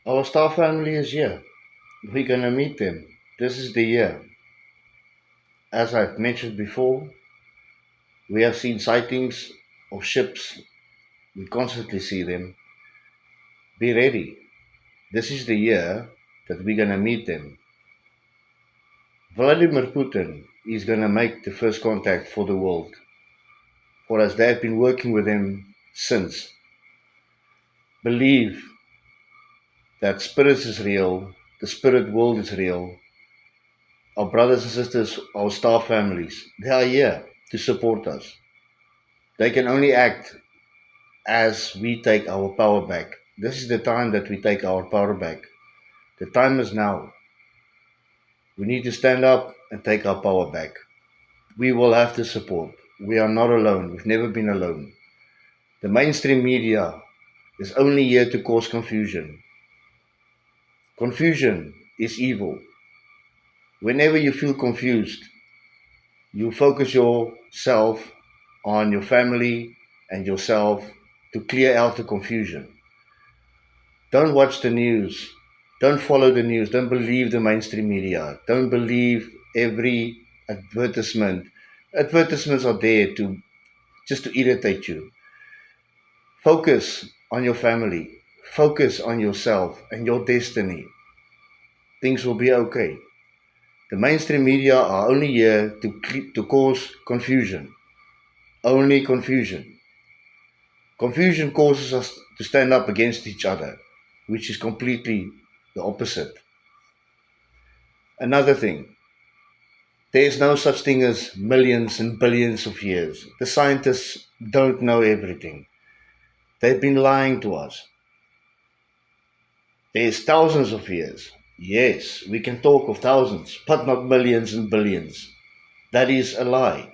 Our star family is here. We're gonna meet them. This is the year. As I've mentioned before, we have seen sightings of ships. We constantly see them. Be ready. This is the year that we're gonna meet them. Vladimir Putin is gonna make the first contact for the world. For as they have been working with him since. Believe that spirit is real, the spirit world is real. Our brothers and sisters, our star families, they are here to support us. They can only act as we take our power back. This is the time that we take our power back. The time is now. We need to stand up and take our power back. We will have the support. We are not alone. We've never been alone. The mainstream media is only here to cause confusion. Confusion is evil. Whenever you feel confused, you focus yourself on your family and yourself to clear out the confusion. Don't watch the news. Don't follow the news. Don't believe the mainstream media. Don't believe every advertisement. Advertisements are there to just to irritate you. Focus on your family. Focus on yourself and your destiny. Things will be okay. The mainstream media are only here to cause confusion. Only confusion. Confusion causes us to stand up against each other, which is completely the opposite. Another thing, there is no such thing as millions and billions of years. The scientists don't know everything. They've been lying to us. There's thousands of years. Yes, we can talk of thousands, but not millions and billions. That is a lie.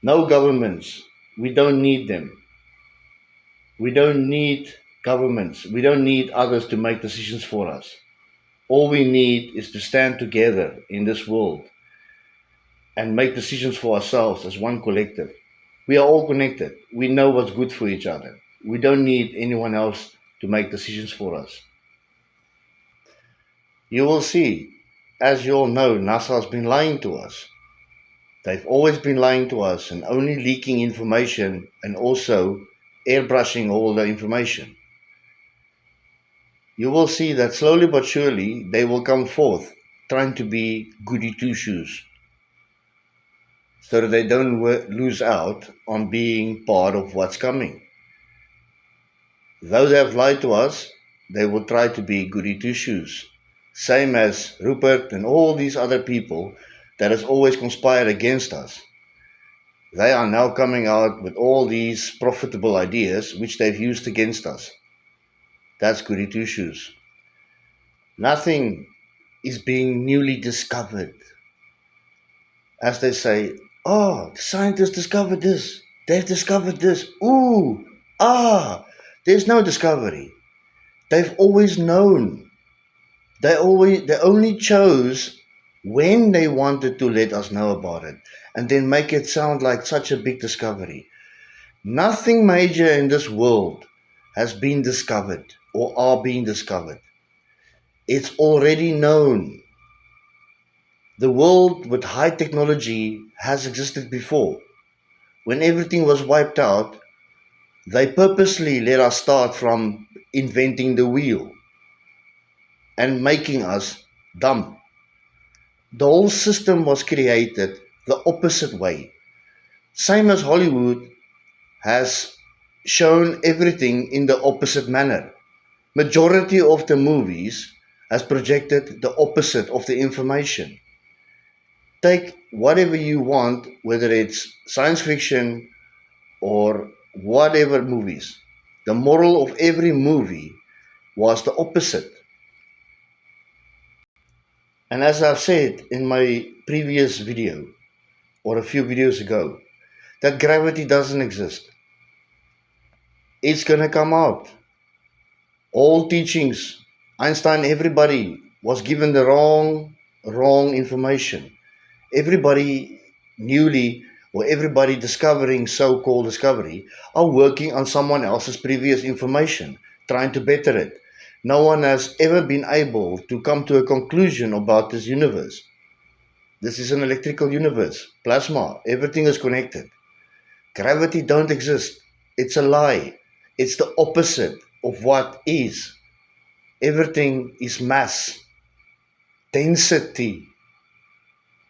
No governments. We don't need them. We don't need governments. We don't need others to make decisions for us. All we need is to stand together in this world and make decisions for ourselves as one collective. We are all connected. We know what's good for each other. We don't need anyone else to make decisions for us. You will see, as you all know, NASA has been lying to us. They've always been lying to us and only leaking information and also airbrushing all the information. You will see that slowly but surely they will come forth trying to be goody two shoes so that they don't lose out on being part of what's coming. Those that have lied to us, they will try to be goody two shoes. Same as Rupert and all these other people that has always conspired against us. They are now coming out with all these profitable ideas which they've used against us. That's goody two shoes. Nothing is being newly discovered. As they say, oh, the scientists discovered this. They've discovered this. Ooh, there's no discovery. They've always known. They only chose when they wanted to let us know about it and then make it sound like such a big discovery. Nothing major in this world has been discovered or are being discovered. It's already known. The world with high technology has existed before. When everything was wiped out, they purposely let us start from inventing the wheel and making us dumb. The whole system was created the opposite way. Same as Hollywood has shown everything in the opposite manner. Majority of the movies has projected the opposite of the information. Take whatever you want, whether it's science fiction or whatever movies. The moral of every movie was the opposite. And as I've said in my previous video or a few videos ago, that gravity doesn't exist. It's gonna come out. All teachings, Einstein, everybody was given the wrong information. Everybody newly or everybody discovering so-called discovery are working on someone else's previous information. trying to better it. No one has ever been able to come to a conclusion about this universe. This is an electrical universe, plasma, everything is connected. Gravity don't exist. It's a lie. It's the opposite of what is. Everything is mass, density.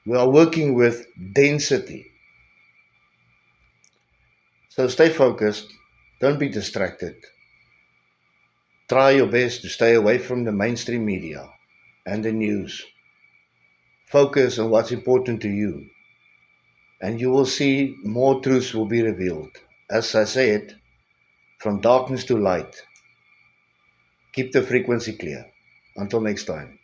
We are working with density. So stay focused. Don't be distracted. Try your best to stay away from the mainstream media and the news. Focus on what's important to you, and you will see more truths will be revealed. As I said, from darkness to light. Keep the frequency clear. Until next time.